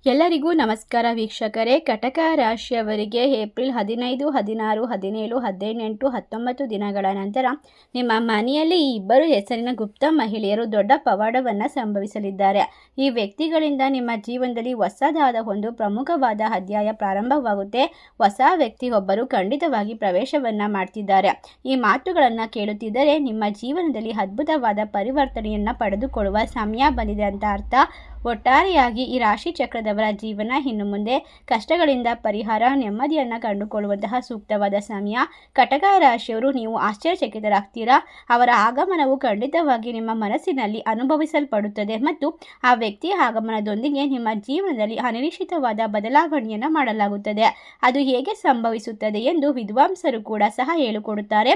ಎಲ್ಲರಿಗೂ ನಮಸ್ಕಾರ ವೀಕ್ಷಕರೇ. ಕಟಕ ರಾಶಿಯವರಿಗೆ ಏಪ್ರಿಲ್ 15, 16, 17, 18, 19 ದಿನಗಳ ನಂತರ ನಿಮ್ಮ ಮನೆಯಲ್ಲಿ ಈ ಇಬ್ಬರು ಹೆಸರಿನ ಗುಪ್ತ ಮಹಿಳೆಯರು ದೊಡ್ಡ ಪವಾಡವನ್ನು ಸಂಭವಿಸಲಿದ್ದಾರೆ. ಈ ವ್ಯಕ್ತಿಗಳಿಂದ ನಿಮ್ಮ ಜೀವನದಲ್ಲಿ ಹೊಸದಾದ ಒಂದು ಪ್ರಮುಖವಾದ ಅಧ್ಯಾಯ ಪ್ರಾರಂಭವಾಗುತ್ತೆ. ಹೊಸ ವ್ಯಕ್ತಿ ಒಬ್ಬರು ಖಂಡಿತವಾಗಿ ಪ್ರವೇಶವನ್ನು ಮಾಡ್ತಿದ್ದಾರೆ. ಈ ಮಾತುಗಳನ್ನು ಕೇಳುತ್ತಿದ್ದರೆ ನಿಮ್ಮ ಜೀವನದಲ್ಲಿ ಅದ್ಭುತವಾದ ಪರಿವರ್ತನೆಯನ್ನು ಪಡೆದುಕೊಳ್ಳುವ ಸಮಯ ಬಂದಿದೆ ಅಂತ ಅರ್ಥ. ಒಟ್ಟಾರೆಯಾಗಿ ಈ ರಾಶಿ ಚಕ್ರದವರ ಜೀವನ ಇನ್ನು ಮುಂದೆ ಕಷ್ಟಗಳಿಂದ ಪರಿಹಾರ, ನೆಮ್ಮದಿಯನ್ನು ಕಂಡುಕೊಳ್ಳುವಂತಹ ಸೂಕ್ತವಾದ ಸಮಯ. ಕಟಕ ರಾಶಿಯವರು ನೀವು ಆಶ್ಚರ್ಯಚಕಿತರಾಗ್ತೀರಾ. ಅವರ ಆಗಮನವು ಖಂಡಿತವಾಗಿ ನಿಮ್ಮ ಮನಸ್ಸಿನಲ್ಲಿ ಅನುಭವಿಸಲ್ಪಡುತ್ತದೆ ಮತ್ತು ಆ ವ್ಯಕ್ತಿಯ ಆಗಮನದೊಂದಿಗೆ ನಿಮ್ಮ ಜೀವನದಲ್ಲಿ ಅನಿರೀಕ್ಷಿತವಾದ ಬದಲಾವಣೆಯನ್ನು ಮಾಡಲಾಗುತ್ತದೆ. ಅದು ಹೇಗೆ ಸಂಭವಿಸುತ್ತದೆ ಎಂದು ವಿದ್ವಾಂಸರು ಕೂಡ ಸಹ ಹೇಳಿಕೊಡುತ್ತಾರೆ.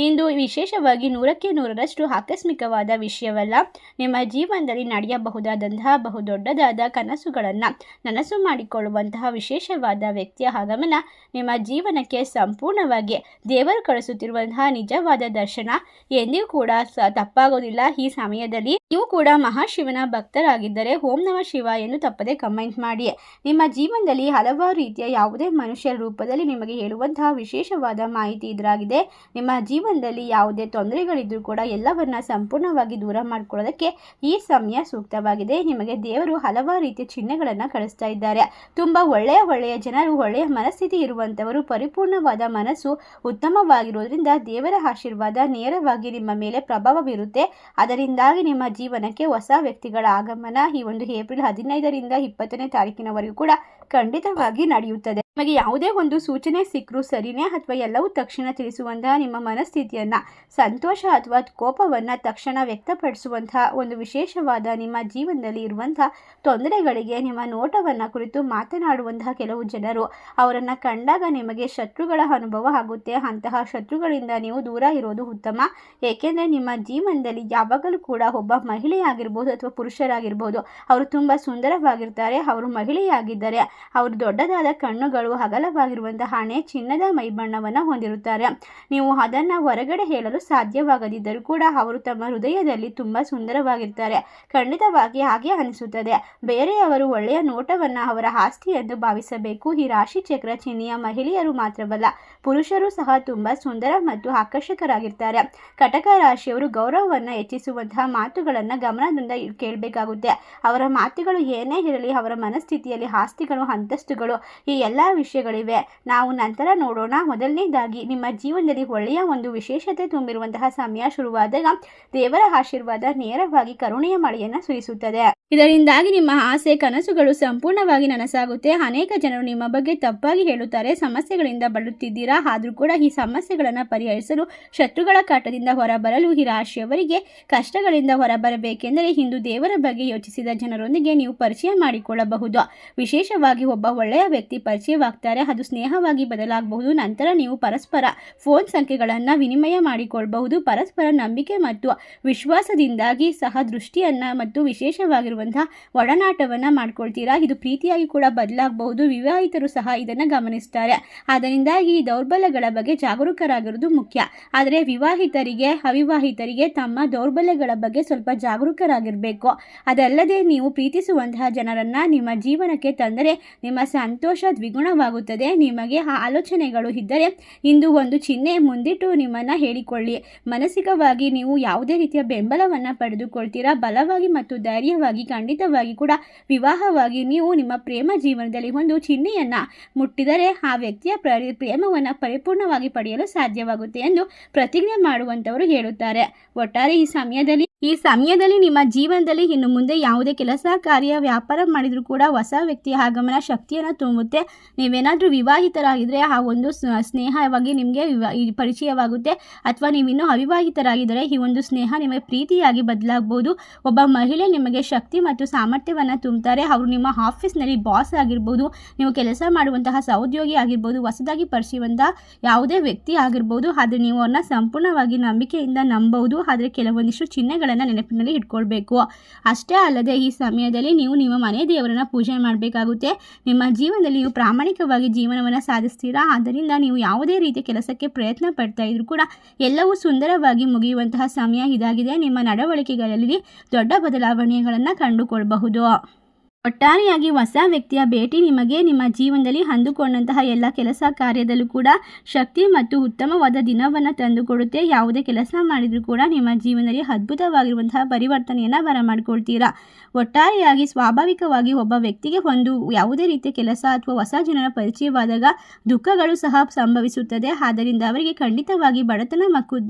ಇಂದು ವಿಶೇಷವಾಗಿ 100ಕ್ಕೆ 100ರಷ್ಟು ಆಕಸ್ಮಿಕವಾದ ವಿಷಯವಲ್ಲ. ನಿಮ್ಮ ಜೀವನದಲ್ಲಿ ನಡೆಯಬಹುದಾದಂತಹ ದೊಡ್ಡದಾದ ಕನಸುಗಳನ್ನು ನನಸು ಮಾಡಿಕೊಳ್ಳುವಂತಹ ವಿಶೇಷವಾದ ವ್ಯಕ್ತಿಯ ಆಗಮನ ನಿಮ್ಮ ಜೀವನಕ್ಕೆ ಸಂಪೂರ್ಣವಾಗಿ ದೇವರು ಕಳಿಸುತ್ತಿರುವಂತಹ ನಿಜವಾದ ದರ್ಶನ. ಎಂದಿಗೂ ಕೂಡ ತಪ್ಪಾಗೋದಿಲ್ಲ. ಈ ಸಮಯದಲ್ಲಿ ನೀವು ಕೂಡ ಮಹಾಶಿವನ ಭಕ್ತರಾಗಿದ್ದರೆ ಓಂ ನಮಃ ಶಿವ ಎಂದು ತಪ್ಪದೆ ಕಮೆಂಟ್ ಮಾಡಿ. ನಿಮ್ಮ ಜೀವನದಲ್ಲಿ ಹಲವಾರು ರೀತಿಯ ಯಾವುದೇ ಮನುಷ್ಯರ ರೂಪದಲ್ಲಿ ನಿಮಗೆ ಹೇಳುವಂತಹ ವಿಶೇಷವಾದ ಮಾಹಿತಿ ಇದಾಗಿದೆ. ನಿಮ್ಮ ಜೀವನದಲ್ಲಿ ಯಾವುದೇ ತೊಂದರೆಗಳಿದ್ರೂ ಕೂಡ ಎಲ್ಲವನ್ನ ಸಂಪೂರ್ಣವಾಗಿ ದೂರ ಮಾಡಿಕೊಳ್ಳೋದಕ್ಕೆ ಈ ಸಮಯ ಸೂಕ್ತವಾಗಿದೆ. ನಿಮಗೆ ದೇವರು ಹಲವಾರು ರೀತಿಯ ಚಿಹ್ನೆಗಳನ್ನು ಕಳಿಸ್ತಾ ಇದ್ದಾರೆ. ತುಂಬಾ ಒಳ್ಳೆಯ ಜನರು, ಒಳ್ಳೆಯ ಮನಸ್ಥಿತಿ ಇರುವಂತವರು, ಪರಿಪೂರ್ಣವಾದ ಮನಸ್ಸು ಉತ್ತಮವಾಗಿರುವುದರಿಂದ ದೇವರ ಆಶೀರ್ವಾದ ನೇರವಾಗಿ ನಿಮ್ಮ ಮೇಲೆ ಪ್ರಭಾವ ಬೀರುತ್ತೆ. ಅದರಿಂದಾಗಿ ನಿಮ್ಮ ಜೀವನಕ್ಕೆ ಹೊಸ ವ್ಯಕ್ತಿಗಳ ಆಗಮನ ಈ ಒಂದು ಏಪ್ರಿಲ್ 15ರಿಂದ 20ನೇ ತಾರೀಕಿನವರೆಗೂ ಕೂಡ ಖಂಡಿತವಾಗಿ ನಡೆಯುತ್ತದೆ. ನಿಮಗೆ ಯಾವುದೇ ಒಂದು ಸೂಚನೆ ಸಿಕ್ಕರೂ ಸರಿನೇ ಅಥವಾ ಎಲ್ಲವೂ ತಕ್ಷಣ ತಿಳಿಸುವಂತಹ ನಿಮ್ಮ ಮನಸ್ಥಿತಿಯನ್ನು, ಸಂತೋಷ ಅಥವಾ ಕೋಪವನ್ನು ತಕ್ಷಣ ವ್ಯಕ್ತಪಡಿಸುವಂತಹ ಒಂದು ವಿಶೇಷವಾದ ನಿಮ್ಮ ಜೀವನದಲ್ಲಿ ಇರುವಂತಹ ತೊಂದರೆಗಳಿಗೆ ನಿಮ್ಮ ನೋಟವನ್ನು ಕುರಿತು ಮಾತನಾಡುವಂತಹ ಕೆಲವು ಜನರು, ಅವರನ್ನು ಕಂಡಾಗ ನಿಮಗೆ ಶತ್ರುಗಳ ಅನುಭವ ಆಗುತ್ತೆ. ಅಂತಹ ಶತ್ರುಗಳಿಂದ ನೀವು ದೂರ ಇರೋದು ಉತ್ತಮ. ಏಕೆಂದರೆ ನಿಮ್ಮ ಜೀವನದಲ್ಲಿ ಯಾವಾಗಲೂ ಕೂಡ ಒಬ್ಬ ಮಹಿಳೆಯಾಗಿರ್ಬೋದು ಅಥವಾ ಪುರುಷರಾಗಿರ್ಬೋದು, ಅವರು ತುಂಬ ಸುಂದರವಾಗಿರ್ತಾರೆ. ಅವರು ಮಹಿಳೆಯಾಗಿದ್ದರೆ ಅವರು ದೊಡ್ಡದಾದ ಕಣ್ಣುಗಳು, ಅಗಲವಾಗಿರುವಂತಹ ಹಣೆ, ಚಿನ್ನದ ಮೈಬಣ್ಣವನ್ನು ಹೊಂದಿರುತ್ತಾರೆ. ನೀವು ಅದನ್ನು ಹೊರಗಡೆ ಹೇಳಲು ಸಾಧ್ಯವಾಗದಿದ್ದರೂ ಕೂಡ ಅವರು ತಮ್ಮ ಹೃದಯದಲ್ಲಿ ತುಂಬ ಸುಂದರವಾಗಿರ್ತಾರೆ. ಖಂಡಿತವಾಗಿ ಹಾಗೆ ಅನಿಸುತ್ತದೆ. ಬೇರೆಯವರು ಒಳ್ಳೆಯ ನೋಟವನ್ನು ಅವರ ಆಸ್ತಿ ಎಂದು ಭಾವಿಸಬೇಕು. ಈ ರಾಶಿ ಚಕ್ರ ಚಿಹ್ನೆಯ ಮಹಿಳೆಯರು ಮಾತ್ರವಲ್ಲ, ಪುರುಷರು ಸಹ ತುಂಬ ಸುಂದರ ಮತ್ತು ಆಕರ್ಷಕರಾಗಿರ್ತಾರೆ. ಕಟಕ ರಾಶಿಯವರು ಗೌರವವನ್ನು ಹೆಚ್ಚಿಸುವಂತಹ ಮಾತುಗಳನ್ನು ಗಮನದಿಂದ ಕೇಳಬೇಕಾಗುತ್ತೆ. ಅವರ ಮಾತುಗಳು ಏನೇ ಇರಲಿ, ಅವರ ಮನಸ್ಥಿತಿಯಲ್ಲಿ ಆಸ್ತಿಗಳು, ಅಂತಸ್ತುಗಳು, ಈ ಎಲ್ಲ ವಿಷಯಗಳಿವೆ. ನಾವು ನಂತರ ನೋಡೋಣ. ಮೊದಲನೇದಾಗಿ ನಿಮ್ಮ ಜೀವನದಲ್ಲಿ ಒಳ್ಳೆಯ ಒಂದು ವಿಶೇಷತೆ ತುಂಬಿರುವಂತಹ ಸಮಯ ಶುರುವಾದಾಗ ದೇವರ ಆಶೀರ್ವಾದ ನೇರವಾಗಿ ಕರುಣೆಯ ಮಳೆಯನ್ನು ಸುರಿಸುತ್ತದೆ. ಇದರಿಂದಾಗಿ ನಿಮ್ಮ ಆಸೆ, ಕನಸುಗಳು ಸಂಪೂರ್ಣವಾಗಿ ನನಸಾಗುತ್ತೆ. ಅನೇಕ ಜನರು ನಿಮ್ಮ ಬಗ್ಗೆ ತಪ್ಪಾಗಿ ಹೇಳುತ್ತಾರೆ. ಸಮಸ್ಯೆಗಳಿಂದ ಬಳಲುತ್ತಿದ್ದೀರಾ. ಆದರೂ ಕೂಡ ಈ ಸಮಸ್ಯೆಗಳನ್ನು ಪರಿಹರಿಸಲು, ಶತ್ರುಗಳ ಕಾಟದಿಂದ ಹೊರಬರಲು, ಈ ರಾಶಿಯವರಿಗೆ ಕಷ್ಟಗಳಿಂದ ಹೊರಬರಬೇಕೆಂದರೆ ಇಂದು ದೇವರ ಬಗ್ಗೆ ಯೋಚಿಸಿದ ಜನರೊಂದಿಗೆ ನೀವು ಪರಿಚಯ ಮಾಡಿಕೊಳ್ಳಬಹುದು. ವಿಶೇಷವಾಗಿ ಒಬ್ಬ ಒಳ್ಳೆಯ ವ್ಯಕ್ತಿ ಪರಿಚಯವಾಗ್ತಾರೆ. ಅದು ಸ್ನೇಹವಾಗಿ ಬದಲಾಗಬಹುದು. ನಂತರ ನೀವು ಪರಸ್ಪರ ಫೋನ್ ಸಂಖ್ಯೆಗಳನ್ನು ವಿನಿಮಯ ಮಾಡಿಕೊಳ್ಳಬಹುದು. ಪರಸ್ಪರ ನಂಬಿಕೆ ಮತ್ತು ವಿಶ್ವಾಸದಿಂದಾಗಿ ಸಹ ದೃಷ್ಟಿಯನ್ನು ಮತ್ತು ವಿಶೇಷವಾಗಿರುವಂತಹ ಒಡನಾಟವನ್ನು ಮಾಡ್ಕೊಳ್ತೀರಾ. ಇದು ಪ್ರೀತಿಯಾಗಿ ಕೂಡ ಬದಲಾಗಬಹುದು. ವಿವಾಹಿತರು ಸಹ ಇದನ್ನು ಗಮನಿಸ್ತಾರೆ. ಅದರಿಂದಾಗಿ ಈ ದೌರ್ಬಲ್ಯಗಳ ಬಗ್ಗೆ ಜಾಗರೂಕರಾಗಿರುವುದು ಮುಖ್ಯ. ಆದರೆ ವಿವಾಹಿತರಿಗೆ, ಅವಿವಾಹಿತರಿಗೆ ತಮ್ಮ ದೌರ್ಬಲ್ಯಗಳ ಬಗ್ಗೆ ಸ್ವಲ್ಪ ಜಾಗರೂಕರಾಗಿರಬೇಕು. ಅದಲ್ಲದೆ ನೀವು ಪ್ರೀತಿಸುವಂತಹ ಜನರನ್ನು ನಿಮ್ಮ ಜೀವನಕ್ಕೆ ತಂದರೆ ನಿಮ್ಮ ಸಂತೋಷ ದ್ವಿಗುಣವಾಗುತ್ತದೆ. ನಿಮಗೆ ಆ ಆಲೋಚನೆಗಳು ಇದ್ದರೆ ಇಂದು ಒಂದು ಚಿಹ್ನೆ ಮುಂದಿಟ್ಟು ನಿಮ್ಮನ್ನು ಹೇಳಿಕೊಳ್ಳಿ. ಮಾನಸಿಕವಾಗಿ ನೀವು ಯಾವುದೇ ರೀತಿಯ ಬೆಂಬಲವನ್ನು ಪಡೆದುಕೊಳ್ತೀರಾ. ಬಲವಾಗಿ ಮತ್ತು ಧೈರ್ಯವಾಗಿ ಖಂಡಿತವಾಗಿ ಕೂಡ ವಿವಾಹವಾಗಿ ನೀವು ನಿಮ್ಮ ಪ್ರೇಮ ಜೀವನದಲ್ಲಿ ಒಂದು ಚಿಹ್ನೆಯನ್ನು ಮುಟ್ಟಿದರೆ ಆ ವ್ಯಕ್ತಿಯ ಪ್ರೇಮವನ್ನು ಪರಿಪೂರ್ಣವಾಗಿ ಪಡೆಯಲು ಸಾಧ್ಯವಾಗುತ್ತೆ ಎಂದು ಪ್ರತಿಜ್ಞೆ ಮಾಡುವಂಥವರು ಹೇಳುತ್ತಾರೆ. ಒಟ್ಟಾರೆ ಈ ಸಮಯದಲ್ಲಿ ನಿಮ್ಮ ಜೀವನದಲ್ಲಿ ಇನ್ನು ಮುಂದೆ ಯಾವುದೇ ಕೆಲಸ, ಕಾರ್ಯ, ವ್ಯಾಪಾರ ಮಾಡಿದರೂ ಕೂಡ ಹೊಸ ವ್ಯಕ್ತಿಯ ಆಗಮನ ಶಕ್ತಿಯನ್ನು ತುಂಬುತ್ತೆ. ನೀವೇನಾದರೂ ವಿವಾಹಿತರಾಗಿದ್ದರೆ ಆ ಒಂದು ಸ್ನೇಹವಾಗಿ ನಿಮಗೆ ಪರಿಚಯವಾಗುತ್ತೆ. ಅಥವಾ ನೀವಿನ್ನೂ ಅವಿವಾಹಿತರಾಗಿದ್ದರೆ ಈ ಒಂದು ಸ್ನೇಹ ನಿಮಗೆ ಪ್ರೀತಿಯಾಗಿ ಬದಲಾಗಬಹುದು. ಒಬ್ಬ ಮಹಿಳೆ ನಿಮಗೆ ಶಕ್ತಿ ಮತ್ತು ಸಾಮರ್ಥ್ಯವನ್ನು ತುಂಬುತ್ತಾರೆ. ಅವರು ನಿಮ್ಮ ಆಫೀಸ್ನಲ್ಲಿ ಬಾಸ್ ಆಗಿರ್ಬೋದು, ನೀವು ಕೆಲಸ ಮಾಡುವಂತಹ ಸಹೋದ್ಯೋಗಿ ಆಗಿರ್ಬೋದು, ಹೊಸದಾಗಿ ಪರಿಚಯವಂತಹ ಯಾವುದೇ ವ್ಯಕ್ತಿ ಆಗಿರ್ಬೋದು. ಆದರೆ ನೀವು ಅವ್ರನ್ನ ಸಂಪೂರ್ಣವಾಗಿ ನಂಬಿಕೆಯಿಂದ ನಂಬಬಹುದು. ಆದರೆ ಕೆಲವೊಂದಿಷ್ಟು ಚಿಹ್ನೆಗಳನ್ನು ನೆನಪಿನಲ್ಲಿ ಇಟ್ಕೊಳ್ಬೇಕು. ಅಷ್ಟೇ ಅಲ್ಲದೆ ಈ ಸಮಯದಲ್ಲಿ ನೀವು ನಿಮ್ಮ ಮನೆ ದೇವರನ್ನ ಪೂಜೆ ಮಾಡಬೇಕಾಗುತ್ತೆ. ನಿಮ್ಮ ಜೀವನದಲ್ಲಿ ನೀವು ಪ್ರಾಮಾಣಿಕವಾಗಿ ಜೀವನವನ್ನು ಸಾಧಿಸ್ತೀರಾ. ಆದ್ದರಿಂದ ನೀವು ಯಾವುದೇ ರೀತಿಯ ಕೆಲಸಕ್ಕೆ ಪ್ರಯತ್ನ ಪಡ್ತಾ ಇದ್ರೂ ಕೂಡ ಎಲ್ಲವೂ ಸುಂದರವಾಗಿ ಮುಗಿಯುವಂತಹ ಸಮಯ ಇದಾಗಿದೆ. ನಿಮ್ಮ ನಡವಳಿಕೆಗಳಲ್ಲಿ ದೊಡ್ಡ ಬದಲಾವಣೆಗಳನ್ನು ಕಂಡುಕೊಳ್ಳಬಹುದು. ಒಟ್ಟಾರೆಯಾಗಿ ಹೊಸ ವ್ಯಕ್ತಿಯ ಭೇಟಿ ನಿಮಗೆ ನಿಮ್ಮ ಜೀವನದಲ್ಲಿ ಅಂದುಕೊಂಡಂತಹ ಎಲ್ಲ ಕೆಲಸ ಕಾರ್ಯದಲ್ಲೂ ಕೂಡ ಶಕ್ತಿ ಮತ್ತು ಉತ್ತಮವಾದ ದಿನವನ್ನು ತಂದುಕೊಡುತ್ತೆ. ಯಾವುದೇ ಕೆಲಸ ಮಾಡಿದರೂ ಕೂಡ ನಿಮ್ಮ ಜೀವನದಲ್ಲಿ ಅದ್ಭುತವಾಗಿರುವಂತಹ ಪರಿವರ್ತನೆಯನ್ನು ಬರಮಾಡಿಕೊಳ್ತೀರಾ. ಒಟ್ಟಾರೆಯಾಗಿ ಸ್ವಾಭಾವಿಕವಾಗಿ ಒಬ್ಬ ವ್ಯಕ್ತಿಗೆ ಯಾವುದೇ ರೀತಿಯ ಕೆಲಸ ಅಥವಾ ಹೊಸ ಜನರ ಪರಿಚಯವಾದಾಗ ದುಃಖಗಳು ಸಹ ಸಂಭವಿಸುತ್ತದೆ. ಆದ್ದರಿಂದ ಅವರಿಗೆ ಖಂಡಿತವಾಗಿ ಬಡತನ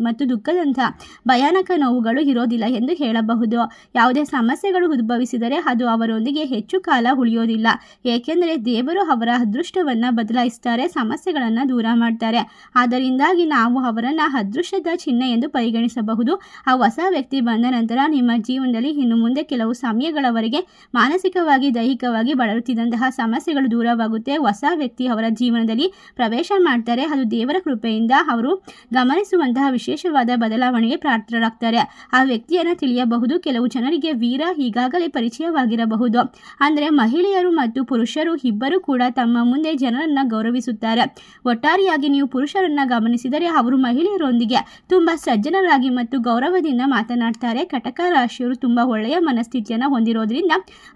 ಮತ್ತು ದುಃಖದಂತಹ ಭಯಾನಕ ನೋವುಗಳು ಇರೋದಿಲ್ಲ ಎಂದು ಹೇಳಬಹುದು. ಯಾವುದೇ ಸಮಸ್ಯೆಗಳು ಉದ್ಭವಿಸಿದರೆ ಅದು ಅವರೊಂದಿಗೆ ಹೆಚ್ಚು ಕಾಲ ಉಳಿಯೋದಿಲ್ಲ. ಏಕೆಂದರೆ ದೇವರು ಅವರ ಅದೃಷ್ಟವನ್ನು ಬದಲಾಯಿಸ್ತಾರೆ, ಸಮಸ್ಯೆಗಳನ್ನು ದೂರ ಮಾಡ್ತಾರೆ. ಆದ್ದರಿಂದಾಗಿ ನಾವು ಅವರನ್ನು ಅದೃಷ್ಟದ ಚಿಹ್ನೆ ಎಂದು ಪರಿಗಣಿಸಬಹುದು. ಆ ಹೊಸ ವ್ಯಕ್ತಿ ಬಂದ ನಂತರ ನಿಮ್ಮ ಜೀವನದಲ್ಲಿ ಇನ್ನು ಮುಂದೆ ಕೆಲವು ಸಮಯಗಳವರೆಗೆ ಮಾನಸಿಕವಾಗಿ ದೈಹಿಕವಾಗಿ ಬಳಲುತ್ತಿದ್ದಂತಹ ಸಮಸ್ಯೆಗಳು ದೂರವಾಗುತ್ತೆ. ಹೊಸ ವ್ಯಕ್ತಿ ಅವರ ಜೀವನದಲ್ಲಿ ಪ್ರವೇಶ ಮಾಡ್ತಾರೆ. ಅದು ದೇವರ ಕೃಪೆಯಿಂದ ಅವರು ಗಮನಿಸುವಂತಹ ವಿಶೇಷವಾದ ಬದಲಾವಣೆಗೆ ಪಾತ್ರರಾಗ್ತಾರೆ. ಆ ವ್ಯಕ್ತಿಯನ್ನು ತಿಳಿಯಬಹುದು. ಕೆಲವು ಜನರಿಗೆ ವೀರ ಈಗಾಗಲೇ ಪರಿಚಯವಾಗಿರಬಹುದು. ಅಂದರೆ ಮಹಿಳೆಯರು ಮತ್ತು ಪುರುಷರು ಇಬ್ಬರು ಕೂಡ ತಮ್ಮ ಮುಂದೆ ಜನರನ್ನು ಗೌರವಿಸುತ್ತಾರೆ. ಒಟ್ಟಾರೆಯಾಗಿ ನೀವು ಪುರುಷರನ್ನು ಗಮನಿಸಿದರೆ ಅವರು ಮಹಿಳೆಯರೊಂದಿಗೆ ತುಂಬ ಸಜ್ಜನರಾಗಿ ಮತ್ತು ಗೌರವದಿಂದ ಮಾತನಾಡ್ತಾರೆ. ಕಟಕ ರಾಶಿಯವರು ತುಂಬ ಒಳ್ಳೆಯ ಮನಸ್ಥಿತಿಯನ್ನು ಹೊಂದಿರೋದ್ರಿಂದ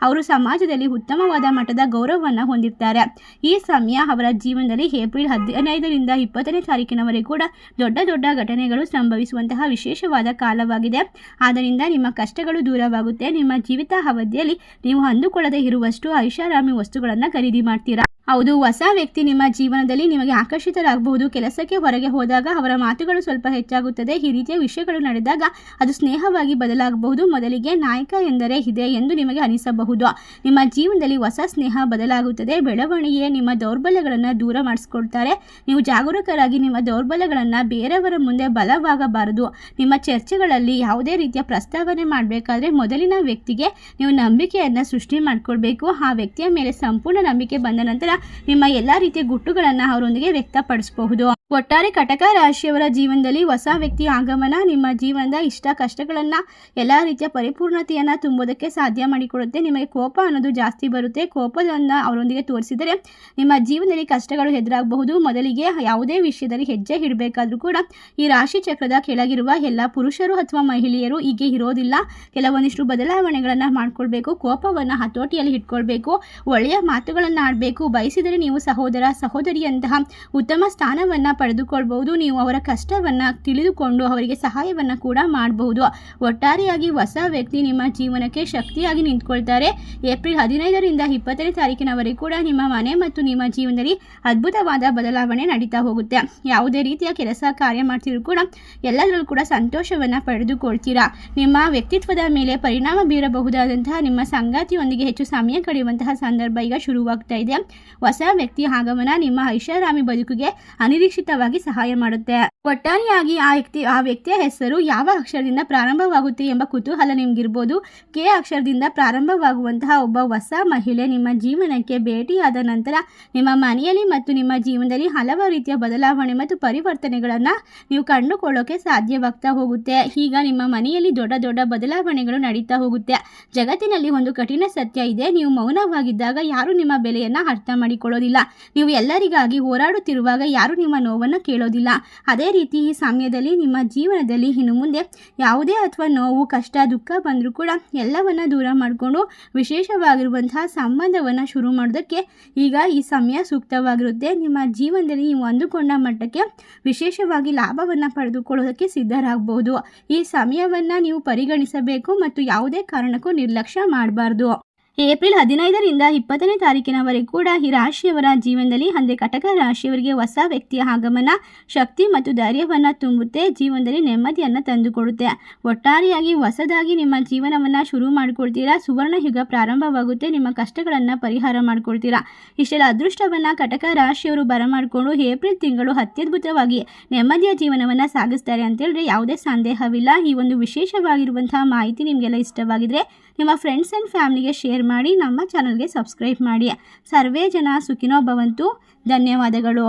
ಅವರು ಸಮಾಜದಲ್ಲಿ ಉತ್ತಮವಾದ ಮಟ್ಟದ ಗೌರವವನ್ನು ಹೊಂದಿರ್ತಾರೆ. ಈ ಸಮಯ ಅವರ ಜೀವನದಲ್ಲಿ ಏಪ್ರಿಲ್ 15ರಿಂದ 20ನೇ ತಾರೀಕಿನವರೆಗೂ ಕೂಡ ದೊಡ್ಡ ದೊಡ್ಡ ಘಟನೆಗಳು ಸಂಭವಿಸುವಂತಹ ವಿಶೇಷವಾದ ಕಾಲವಾಗಿದೆ. ಆದ್ದರಿಂದ ನಿಮ್ಮ ಕಷ್ಟಗಳು ದೂರವಾಗುತ್ತೆ. ನಿಮ್ಮ ಜೀವಿತ ಅವಧಿಯಲ್ಲಿ ನೀವು ಅಂದುಕೊಳ್ಳದೆ ಇರುವಷ್ಟು ಐಷಾರಾಮಿ ವಸ್ತುಗಳನ್ನು ಖರೀದಿ ಮಾಡ್ತೀರಾ. ಹೌದು, ಹೊಸ ವ್ಯಕ್ತಿ ನಿಮ್ಮ ಜೀವನದಲ್ಲಿ ನಿಮಗೆ ಆಕರ್ಷಿತರಾಗಬಹುದು. ಕೆಲಸಕ್ಕೆ ಹೊರಗೆ ಹೋದಾಗ ಅವರ ಮಾತುಗಳು ಸ್ವಲ್ಪ ಹೆಚ್ಚಾಗುತ್ತದೆ. ಈ ರೀತಿಯ ವಿಷಯಗಳು ನಡೆದಾಗ ಅದು ಸ್ನೇಹವಾಗಿ ಬದಲಾಗಬಹುದು. ಮೊದಲಿಗೆ ನಾಯಕ ಎಂದರೆ ಇದೆ ಎಂದು ನಿಮಗೆ ಅನಿಸಬಹುದು. ನಿಮ್ಮ ಜೀವನದಲ್ಲಿ ಹೊಸ ಸ್ನೇಹ ಬದಲಾಗುತ್ತದೆ. ಬೆಳವಣಿಗೆ ನಿಮ್ಮ ದೌರ್ಬಲ್ಯಗಳನ್ನು ದೂರ ಮಾಡಿಸ್ಕೊಳ್ತಾರೆ. ನೀವು ಜಾಗರೂಕರಾಗಿ ನಿಮ್ಮ ದೌರ್ಬಲ್ಯಗಳನ್ನು ಬೇರೆಯವರ ಮುಂದೆ ಬಲವಾಗಬಾರದು. ನಿಮ್ಮ ಚರ್ಚೆಗಳಲ್ಲಿ ಯಾವುದೇ ರೀತಿಯ ಪ್ರಸ್ತಾವನೆ ಮಾಡಬೇಕಾದ್ರೆ ಮೊದಲಿನ ವ್ಯಕ್ತಿಗೆ ನೀವು ನಂಬಿಕೆಯನ್ನು ಸೃಷ್ಟಿ ಮಾಡಿಕೊಳ್ಬೇಕು. ಆ ವ್ಯಕ್ತಿಯ ಮೇಲೆ ಸಂಪೂರ್ಣ ನಂಬಿಕೆ ಬಂದ ನಂತರ ನಿಮ್ಮ ಎಲ್ಲ ರೀತಿಯ ಗುಟ್ಟುಗಳನ್ನು ಅವರೊಂದಿಗೆ ವ್ಯಕ್ತಪಡಿಸಬಹುದು. ಒಟ್ಟಾರೆ ಕಟಕ ರಾಶಿಯವರ ಜೀವನದಲ್ಲಿ ಹೊಸ ವ್ಯಕ್ತಿಯ ಆಗಮನ ನಿಮ್ಮ ಜೀವನದ ಇಷ್ಟ ಕಷ್ಟಗಳನ್ನು ಎಲ್ಲ ರೀತಿಯ ಪರಿಪೂರ್ಣತೆಯನ್ನು ತುಂಬುವುದಕ್ಕೆ ಸಾಧ್ಯ ಮಾಡಿಕೊಡುತ್ತೆ. ನಿಮಗೆ ಕೋಪ ಅನ್ನೋದು ಜಾಸ್ತಿ ಬರುತ್ತೆ. ಕೋಪವನ್ನು ಅವರೊಂದಿಗೆ ತೋರಿಸಿದರೆ ನಿಮ್ಮ ಜೀವನದಲ್ಲಿ ಕಷ್ಟಗಳು ಎದುರಾಗಬಹುದು. ಮೊದಲಿಗೆ ಯಾವುದೇ ವಿಷಯದಲ್ಲಿ ಹೆಜ್ಜೆ ಇಡಬೇಕಾದ್ರೂ ಕೂಡ ಈ ರಾಶಿ ಚಕ್ರದ ಕೆಳಗಿರುವ ಎಲ್ಲ ಪುರುಷರು ಅಥವಾ ಮಹಿಳೆಯರು ಹೀಗೆ ಇರೋದಿಲ್ಲ. ಕೆಲವೊಂದಿಷ್ಟು ಬದಲಾವಣೆಗಳನ್ನು ಮಾಡಿಕೊಳ್ಬೇಕು. ಕೋಪವನ್ನು ಹತೋಟಿಯಲ್ಲಿ ಇಟ್ಕೊಳ್ಬೇಕು. ಒಳ್ಳೆಯ ಮಾತುಗಳನ್ನು ಆಡಬೇಕು. ಬಯಸಿದರೆ ನೀವು ಸಹೋದರ ಸಹೋದರಿಯಂತಹ ಉತ್ತಮ ಸ್ಥಾನವನ್ನು ಪಡೆದುಕೊಳ್ಬಹುದು. ನೀವು ಅವರ ಕಷ್ಟವನ್ನು ತಿಳಿದುಕೊಂಡು ಅವರಿಗೆ ಸಹಾಯವನ್ನು ಕೂಡ ಮಾಡಬಹುದು. ಒಟ್ಟಾರೆಯಾಗಿ ಹೊಸ ವ್ಯಕ್ತಿ ನಿಮ್ಮ ಜೀವನಕ್ಕೆ ಶಕ್ತಿಯಾಗಿ ನಿಂತ್ಕೊಳ್ತಾರೆ. ಏಪ್ರಿಲ್ 15ರಿಂದ 20ನೇ ತಾರೀಕಿನವರೆಗೂ ಕೂಡ ನಿಮ್ಮ ಮನೆ ಮತ್ತು ನಿಮ್ಮ ಜೀವನದಲ್ಲಿ ಅದ್ಭುತವಾದ ಬದಲಾವಣೆ ನಡೀತಾ ಹೋಗುತ್ತೆ. ಯಾವುದೇ ರೀತಿಯ ಕೆಲಸ ಕಾರ್ಯ ಮಾಡ್ತಿದ್ರು ಕೂಡ ಎಲ್ಲದರಲ್ಲೂ ಕೂಡ ಸಂತೋಷವನ್ನು ಪಡೆದುಕೊಳ್ತೀರಾ. ನಿಮ್ಮ ವ್ಯಕ್ತಿತ್ವದ ಮೇಲೆ ಪರಿಣಾಮ ಬೀರಬಹುದಾದಂತಹ ನಿಮ್ಮ ಸಂಗಾತಿಯೊಂದಿಗೆ ಹೆಚ್ಚು ಸಮಯ ಕಳೆಯುವಂತಹ ಸಂದರ್ಭ ಈಗ ಶುರುವಾಗ್ತಾ ಇದೆ. ಹೊಸ ವ್ಯಕ್ತಿಯ ಆಗಮನ ನಿಮ್ಮ ಐಷಾರಾಮಿ ಬದುಕಿಗೆ ಅನಿರೀಕ್ಷಿತವಾಗಿ ಸಹಾಯ ಮಾಡುತ್ತೆ. ಒಟ್ಟಾರೆಯಾಗಿ ಆ ವ್ಯಕ್ತಿಯ ಹೆಸರು ಯಾವ ಅಕ್ಷರದಿಂದ ಪ್ರಾರಂಭವಾಗುತ್ತೆ ಎಂಬ ಕುತೂಹಲ ನಿಮಗಿರ್ಬೋದು. ಕೆ ಅಕ್ಷರದಿಂದ ಪ್ರಾರಂಭವಾಗುವಂತಹ ಒಬ್ಬ ಹೊಸ ಮಹಿಳೆ ನಿಮ್ಮ ಜೀವನಕ್ಕೆ ಭೇಟಿಯಾದ ನಂತರ ನಿಮ್ಮ ಮನೆಯಲ್ಲಿ ಮತ್ತು ನಿಮ್ಮ ಜೀವನದಲ್ಲಿ ಹಲವಾರು ರೀತಿಯ ಬದಲಾವಣೆ ಮತ್ತು ಪರಿವರ್ತನೆಗಳನ್ನು ನೀವು ಕಂಡುಕೊಳ್ಳೋಕೆ ಸಾಧ್ಯವಾಗ್ತಾ ಹೋಗುತ್ತೆ. ಈಗ ನಿಮ್ಮ ಮನೆಯಲ್ಲಿ ದೊಡ್ಡ ದೊಡ್ಡ ಬದಲಾವಣೆಗಳು ನಡೀತಾ ಹೋಗುತ್ತೆ. ಜಗತ್ತಿನಲ್ಲಿ ಒಂದು ಕಠಿಣ ಸತ್ಯ ಇದೆ. ನೀವು ಮೌನವಾಗಿದ್ದಾಗ ಯಾರು ನಿಮ್ಮ ಬೆಲೆಯನ್ನು ಅರ್ಥ ಮಾಡಿಕೊಳ್ಳೋದಿಲ್ಲ. ನೀವು ಎಲ್ಲರಿಗಾಗಿ ಹೋರಾಡುತ್ತಿರುವಾಗ ಯಾರು ನಿಮ್ಮ ನೋವನ್ನು ಕೇಳೋದಿಲ್ಲ. ಅದೇ ರೀತಿ ಈ ಸಮಯದಲ್ಲಿ ನಿಮ್ಮ ಜೀವನದಲ್ಲಿ ಇನ್ನು ಮುಂದೆ ಯಾವುದೇ ಅಥವಾ ನೋವು ಕಷ್ಟ ದುಃಖ ಬಂದರೂ ಕೂಡ ಎಲ್ಲವನ್ನ ದೂರ ಮಾಡಿಕೊಂಡು ವಿಶೇಷವಾಗಿರುವಂತಹ ಸಂಬಂಧವನ್ನು ಶುರು ಮಾಡೋದಕ್ಕೆ ಈಗ ಈ ಸಮಯ ಸೂಕ್ತವಾಗಿರುತ್ತೆ. ನಿಮ್ಮ ಜೀವನದಲ್ಲಿ ನೀವು ಅಂದುಕೊಂಡ ಮಟ್ಟಕ್ಕೆ ವಿಶೇಷವಾಗಿ ಲಾಭವನ್ನು ಪಡೆದುಕೊಳ್ಳೋದಕ್ಕೆ ಸಿದ್ಧರಾಗಬಹುದು. ಈ ಸಮಯವನ್ನು ನೀವು ಪರಿಗಣಿಸಬೇಕು ಮತ್ತು ಯಾವುದೇ ಕಾರಣಕ್ಕೂ ನಿರ್ಲಕ್ಷ್ಯ ಮಾಡಬಾರ್ದು. ಏಪ್ರಿಲ್ 15ರಿಂದ 20ನೇ ತಾರೀಕಿನವರೆಗೂ ಕೂಡ ಈ ರಾಶಿಯವರ ಜೀವನದಲ್ಲಿ ಅಂದರೆ ಕಟಕ ರಾಶಿಯವರಿಗೆ ಹೊಸ ವ್ಯಕ್ತಿಯ ಆಗಮನ ಶಕ್ತಿ ಮತ್ತು ಧೈರ್ಯವನ್ನು ತುಂಬುತ್ತೆ. ಜೀವನದಲ್ಲಿ ನೆಮ್ಮದಿಯನ್ನು ತಂದುಕೊಡುತ್ತೆ. ಒಟ್ಟಾರೆಯಾಗಿ ಹೊಸದಾಗಿ ನಿಮ್ಮ ಜೀವನವನ್ನು ಶುರು ಮಾಡಿಕೊಳ್ತೀರಾ. ಸುವರ್ಣ ಯುಗ ಪ್ರಾರಂಭವಾಗುತ್ತೆ. ನಿಮ್ಮ ಕಷ್ಟಗಳನ್ನು ಪರಿಹಾರ ಮಾಡಿಕೊಳ್ತೀರಾ. ಇಷ್ಟೆಲ್ಲ ಅದೃಷ್ಟವನ್ನು ಕಟಕ ರಾಶಿಯವರು ಬರಮಾಡಿಕೊಂಡು ಏಪ್ರಿಲ್ ತಿಂಗಳು ಅತ್ಯದ್ಭುತವಾಗಿ ನೆಮ್ಮದಿಯ ಜೀವನವನ್ನು ಸಾಗಿಸ್ತಾರೆ ಅಂತೇಳಿದ್ರೆ ಯಾವುದೇ ಸಂದೇಹವಿಲ್ಲ. ಈ ಒಂದು ವಿಶೇಷವಾಗಿರುವಂತಹ ಮಾಹಿತಿ ನಿಮಗೆಲ್ಲ ಇಷ್ಟವಾಗಿದ್ರೆ ನಿಮ್ಮ ಫ್ರೆಂಡ್ಸ್ ಆ್ಯಂಡ್ ಫ್ಯಾಮಿಲಿಗೆ ಶೇರ್ ಮಾಡಿ. ನಮ್ಮ ಚಾನಲ್ಗೆ ಸಬ್ಸ್ಕ್ರೈಬ್ ಮಾಡಿ. ಸರ್ವೇ ಜನ ಸುಖಿನೋ ಭವಂತು. ಧನ್ಯವಾದಗಳು.